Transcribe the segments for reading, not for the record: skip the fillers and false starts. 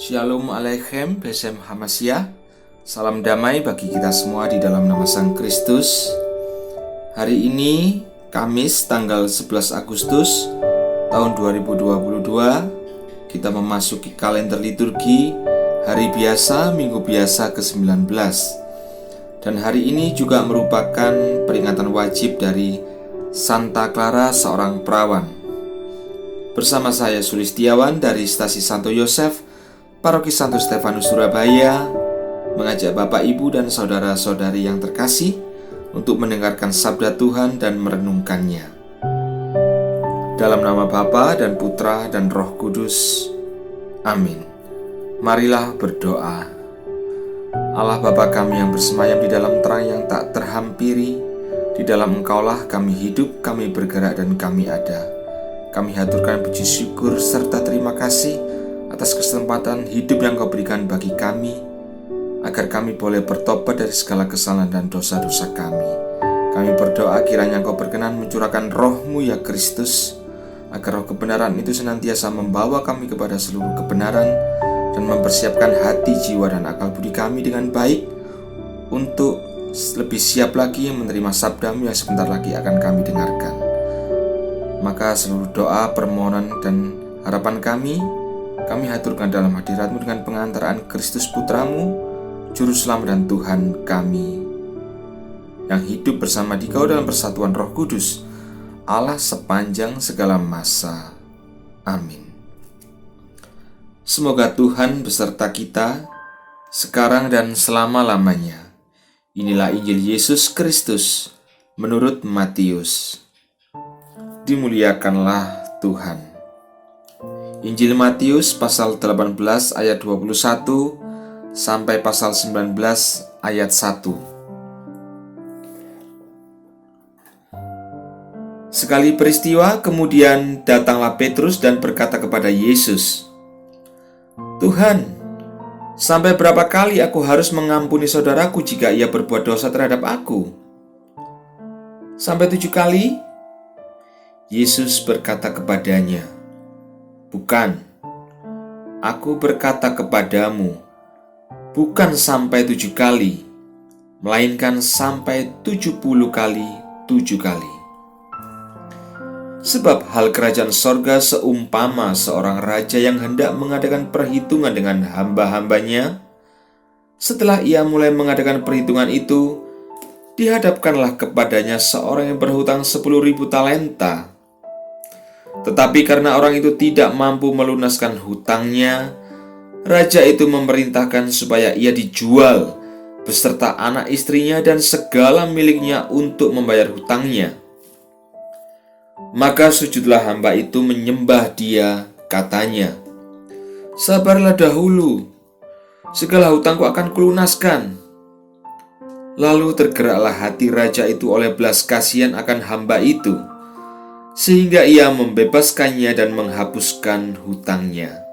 Shalom Aleichem, Besem Hamasya. Salam damai bagi kita semua di dalam nama Sang Kristus. Hari ini Kamis tanggal 11 Agustus tahun 2022, kita memasuki kalender liturgi hari biasa Minggu Biasa ke-19. Dan hari ini juga merupakan peringatan wajib dari Santa Clara seorang perawan. Bersama saya Sulistiawan dari Stasi Santo Yosef, Paroki Santo Stefanus Surabaya, mengajak Bapak, Ibu, dan saudara-saudari yang terkasih untuk mendengarkan sabda Tuhan dan merenungkannya. Dalam nama Bapa dan Putra dan Roh Kudus. Amin. Marilah berdoa. Allah Bapa kami yang bersemayam di dalam terang yang tak terhampiri, di dalam Engkaulah kami hidup, kami bergerak, dan kami ada. Kami haturkan puji syukur serta terima kasih atas kesempatan hidup yang Kau berikan bagi kami, agar kami boleh bertobat dari segala kesalahan dan dosa-dosa kami. Kami berdoa kiranya Kau berkenan mencurahkan Roh-Mu ya Kristus, agar Roh kebenaran itu senantiasa membawa kami kepada seluruh kebenaran dan mempersiapkan hati, jiwa, dan akal budi kami dengan baik untuk lebih siap lagi menerima sabda-Mu yang sebentar lagi akan kami dengarkan. Maka seluruh doa, permohonan, dan harapan kami haturkan dalam hadirat-Mu dengan pengantaraan Kristus Putra-Mu, Juru Selamat dan Tuhan kami, yang hidup bersama Dikau dalam persatuan Roh Kudus, Allah sepanjang segala masa. Amin. Semoga Tuhan beserta kita, sekarang dan selama-lamanya. Inilah Injil Yesus Kristus menurut Matius. Dimuliakanlah Tuhan. Injil Matius pasal 18 ayat 21 sampai pasal 19 ayat 1. Sekali peristiwa, kemudian datanglah Petrus dan berkata kepada Yesus, "Tuhan, sampai berapa kali aku harus mengampuni saudaraku jika ia berbuat dosa terhadap aku? Sampai 7 kali?" Yesus berkata kepadanya, "Bukan, aku berkata kepadamu, bukan sampai 7 kali, melainkan sampai 70 kali 7 kali. Sebab hal kerajaan sorga seumpama seorang raja yang hendak mengadakan perhitungan dengan hamba-hambanya. Setelah ia mulai mengadakan perhitungan itu, dihadapkanlah kepadanya seorang yang berhutang 10.000 talenta. Tetapi karena orang itu tidak mampu melunaskan hutangnya, raja itu memerintahkan supaya ia dijual beserta anak istrinya dan segala miliknya untuk membayar hutangnya. Maka sujudlah hamba itu menyembah dia, katanya, 'Sabarlah dahulu, segala hutangku akan kulunaskan.' Lalu tergeraklah hati raja itu oleh belas kasihan akan hamba itu, sehingga ia membebaskannya dan menghapuskan hutangnya.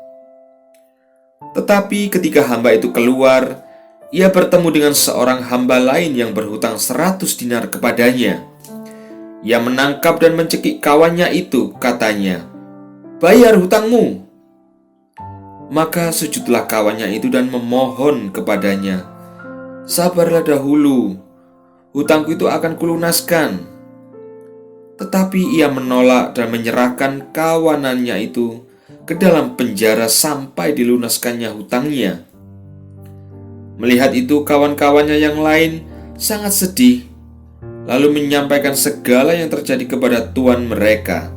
Tetapi ketika hamba itu keluar, ia bertemu dengan seorang hamba lain yang berhutang 100 dinar kepadanya. Ia menangkap dan mencekik kawannya itu, katanya, 'Bayar hutangmu.' Maka sujudlah kawannya itu dan memohon kepadanya, 'Sabarlah dahulu, hutangku itu akan kulunaskan.' Tetapi ia menolak dan menyerahkan kawanannya itu ke dalam penjara sampai dilunaskannya hutangnya. Melihat itu, kawan-kawannya yang lain sangat sedih, lalu menyampaikan segala yang terjadi kepada tuan mereka.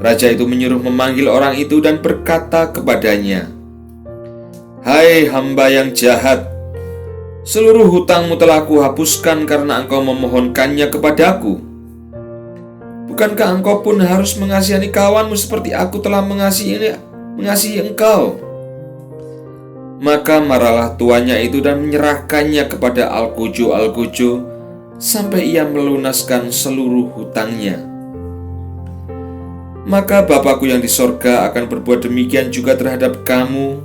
Raja itu menyuruh memanggil orang itu dan berkata kepadanya, 'Hai hamba yang jahat, seluruh hutangmu telah kuhapuskan karena engkau memohonkannya kepadaku. Bukankah engkau pun harus mengasihani kawanmu seperti aku telah mengasihi engkau?' Maka marahlah tuannya itu dan menyerahkannya kepada algojo-algojo sampai ia melunaskan seluruh hutangnya. Maka Bapakku yang di sorga akan berbuat demikian juga terhadap kamu,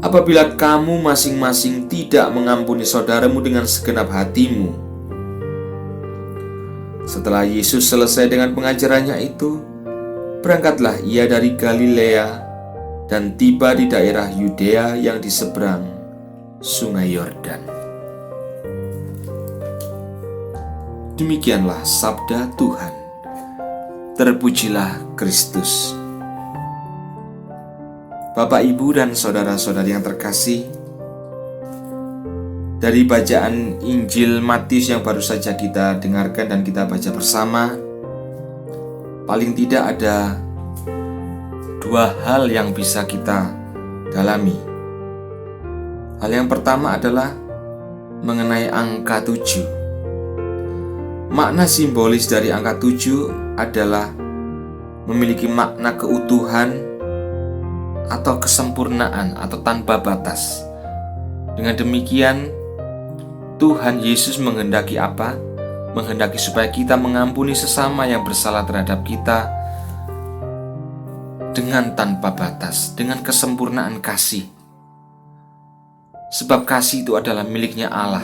apabila kamu masing-masing tidak mengampuni saudaramu dengan segenap hatimu." Setelah Yesus selesai dengan pengajarannya itu, berangkatlah ia dari Galilea dan tiba di daerah Yudea yang di seberang Sungai Yordan. Demikianlah sabda Tuhan. Terpujilah Kristus. Bapak, Ibu, dan saudara-saudari yang terkasih, dari bacaan Injil Matius yang baru saja kita dengarkan dan kita baca bersama, paling tidak ada dua hal yang bisa kita dalami. Hal yang pertama adalah mengenai angka 7. Makna simbolis dari angka 7 adalah memiliki makna keutuhan atau kesempurnaan atau tanpa batas. Dengan demikian, Tuhan Yesus menghendaki apa? Menghendaki supaya kita mengampuni sesama yang bersalah terhadap kita dengan tanpa batas, dengan kesempurnaan kasih. Sebab kasih itu adalah miliknya Allah.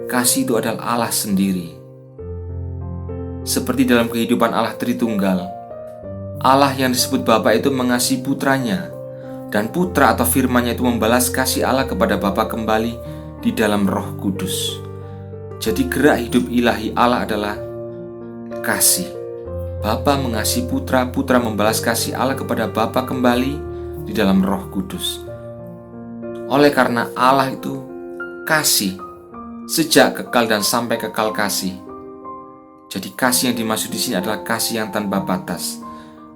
Kasih itu adalah Allah sendiri. Seperti dalam kehidupan Allah Tritunggal, Allah yang disebut Bapa itu mengasihi putranya, dan putra atau firman-Nya itu membalas kasih Allah kepada Bapa kembali di dalam Roh Kudus. Jadi gerak hidup ilahi Allah adalah kasih. Bapa mengasihi putra, putra membalas kasih Allah kepada Bapa kembali di dalam Roh Kudus. Oleh karena Allah itu kasih, sejak kekal dan sampai kekal kasih. Jadi kasih yang dimaksud di sini adalah kasih yang tanpa batas.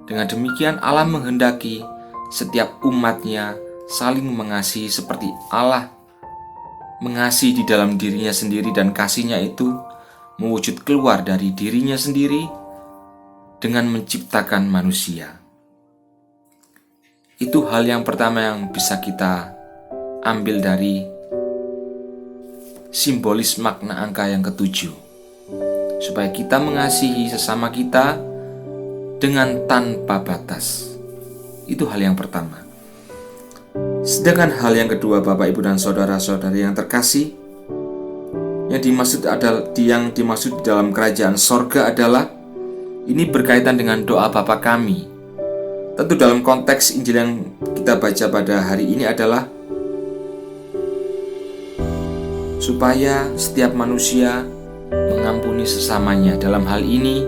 Dengan demikian Allah menghendaki setiap umatnya saling mengasihi seperti Allah mengasihi di dalam dirinya sendiri, dan kasihnya itu mewujud keluar dari dirinya sendiri dengan menciptakan manusia. Itu hal yang pertama yang bisa kita ambil dari simbolis makna angka yang ke-7, supaya kita mengasihi sesama kita dengan tanpa batas. Itu hal yang pertama. Sedangkan hal yang kedua, Bapak, Ibu, dan saudara-saudari yang terkasih, yang dimaksud di dalam kerajaan sorga adalah ini berkaitan dengan doa Bapa kami. Tentu dalam konteks Injil yang kita baca pada hari ini adalah supaya setiap manusia mengampuni sesamanya. Dalam hal ini,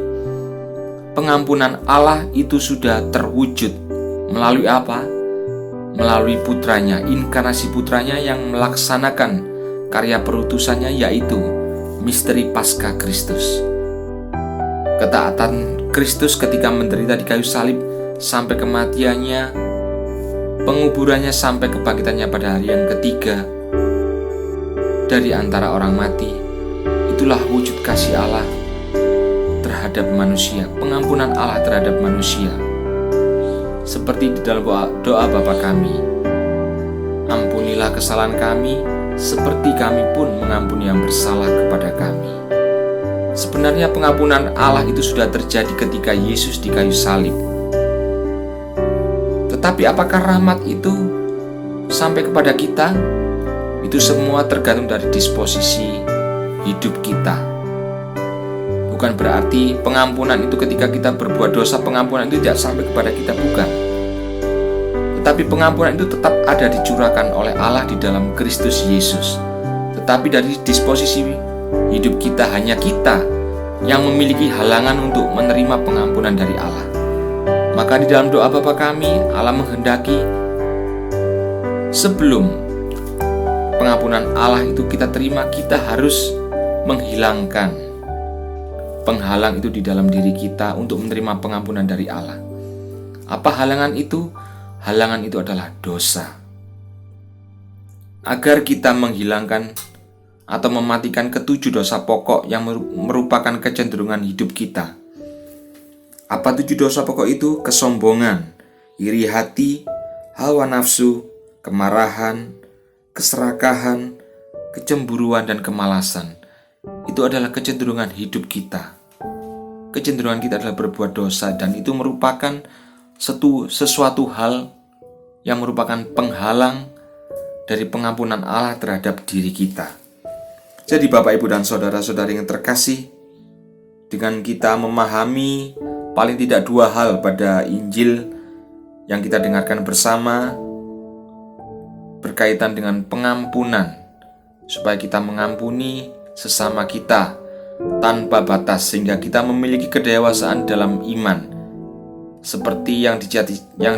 pengampunan Allah itu sudah terwujud melalui apa? Melalui putranya, inkarnasi putranya yang melaksanakan karya perutusannya, yaitu misteri Paskah Kristus. Ketaatan Kristus ketika menderita di kayu salib sampai kematiannya, penguburannya sampai kebangkitannya pada hari yang ketiga dari antara orang mati, itulah wujud kasih Allah terhadap manusia, pengampunan Allah terhadap manusia. Seperti di dalam doa Bapa kami, ampunilah kesalahan kami seperti kami pun mengampuni yang bersalah kepada kami. Sebenarnya pengampunan Allah itu sudah terjadi ketika Yesus di kayu salib. Tetapi apakah rahmat itu sampai kepada kita? Itu semua tergantung dari disposisi hidup kita. Bukan berarti pengampunan itu ketika kita berbuat dosa, pengampunan itu tidak sampai kepada kita, bukan. Tetapi pengampunan itu tetap ada dicurahkan oleh Allah di dalam Kristus Yesus. Tetapi dari disposisi hidup kita, hanya kita yang memiliki halangan untuk menerima pengampunan dari Allah. Maka di dalam doa Bapa kami, Allah menghendaki sebelum pengampunan Allah itu kita terima, kita harus menghilangkan penghalang itu di dalam diri kita untuk menerima pengampunan dari Allah. Apa halangan itu? Halangan itu adalah dosa. Agar kita menghilangkan atau mematikan ke-7 dosa pokok yang merupakan kecenderungan hidup kita. Apa 7 dosa pokok itu? Kesombongan, iri hati, hawa nafsu, kemarahan, keserakahan, kecemburuan, dan kemalasan. Itu adalah kecenderungan hidup kita. Kecenderungan kita adalah berbuat dosa, dan itu merupakan sesuatu hal yang merupakan penghalang dari pengampunan Allah terhadap diri kita. Jadi Bapak, Ibu, dan saudara-saudari yang terkasih, dengan kita memahami paling tidak 2 hal pada Injil yang kita dengarkan bersama berkaitan dengan pengampunan, supaya kita mengampuni sesama kita tanpa batas, sehingga kita memiliki kedewasaan dalam iman, seperti yang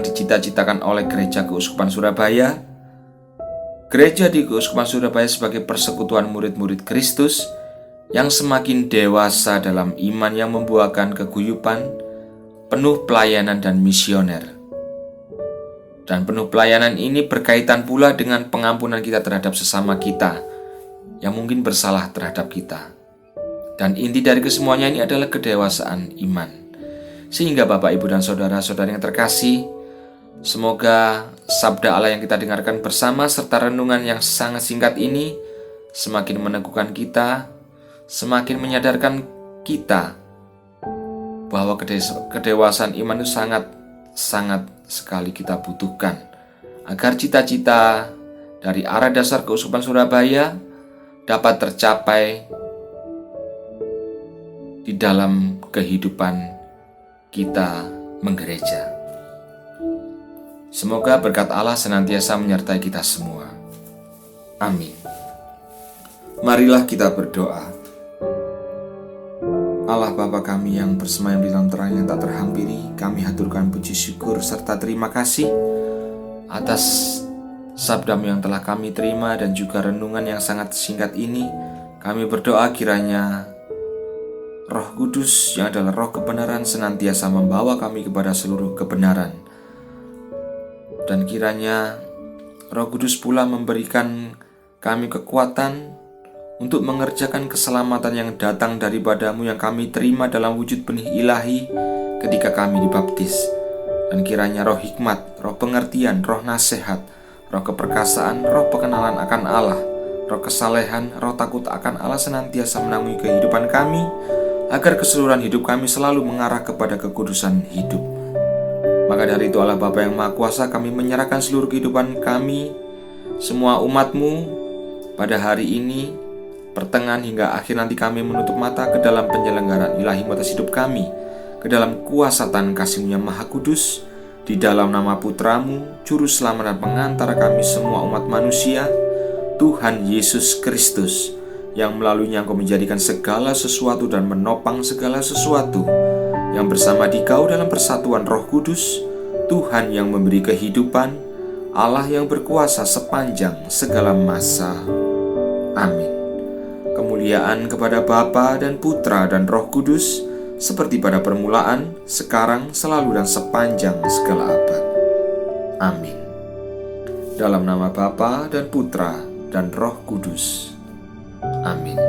dicita-citakan oleh Gereja Keuskupan Surabaya. Gereja di Keuskupan Surabaya sebagai persekutuan murid-murid Kristus yang semakin dewasa dalam iman, yang membuahkan keguyupan, penuh pelayanan dan misioner. Dan penuh pelayanan ini berkaitan pula dengan pengampunan kita terhadap sesama kita yang mungkin bersalah terhadap kita. Dan inti dari kesemuanya ini adalah kedewasaan iman. Sehingga Bapak, Ibu, dan saudara-saudara yang terkasih, semoga sabda Allah yang kita dengarkan bersama serta renungan yang sangat singkat ini semakin meneguhkan kita, semakin menyadarkan kita bahwa kedewasaan iman itu sangat sekali kita butuhkan, agar cita-cita dari arah dasar Keuskupan Surabaya dapat tercapai di dalam kehidupan kita menggereja. Semoga berkat Allah senantiasa menyertai kita semua. Amin. Marilah kita berdoa. Allah Bapa kami yang bersemayam di dalam terang yang tak terhampiri, kami haturkan puji syukur serta terima kasih atas sabda-Mu yang telah kami terima dan juga renungan yang sangat singkat ini. Kami berdoa kiranya Roh Kudus yang adalah Roh kebenaran senantiasa membawa kami kepada seluruh kebenaran. Dan kiranya Roh Kudus pula memberikan kami kekuatan untuk mengerjakan keselamatan yang datang daripada-Mu, yang kami terima dalam wujud benih ilahi ketika kami dibaptis. Dan kiranya roh hikmat, roh pengertian, roh nasihat, roh keperkasaan, roh pengenalan akan Allah, roh kesalehan, roh takut akan Allah senantiasa menaungi kehidupan kami, agar keseluruhan hidup kami selalu mengarah kepada kekudusan hidup. Maka dari itu Allah Bapa yang Maha Kuasa, kami menyerahkan seluruh kehidupan kami, semua umat-Mu pada hari ini, pertengahan hingga akhir nanti kami menutup mata ke dalam penyelenggaraan ilahi atas hidup kami, ke dalam kuasa tangan kasih-Mu yang Maha Kudus, di dalam nama Putra-Mu, Juru Selamat dan Pengantara kami semua umat manusia, Tuhan Yesus Kristus, yang melaluinya Engkau menjadikan segala sesuatu dan menopang segala sesuatu, yang bersama Dikau dalam persatuan Roh Kudus, Tuhan yang memberi kehidupan, Allah yang berkuasa sepanjang segala masa. Amin. Kemuliaan kepada Bapa dan Putra dan Roh Kudus, seperti pada permulaan, sekarang, selalu, dan sepanjang segala abad. Amin. Dalam nama Bapa dan Putra dan Roh Kudus. Amin.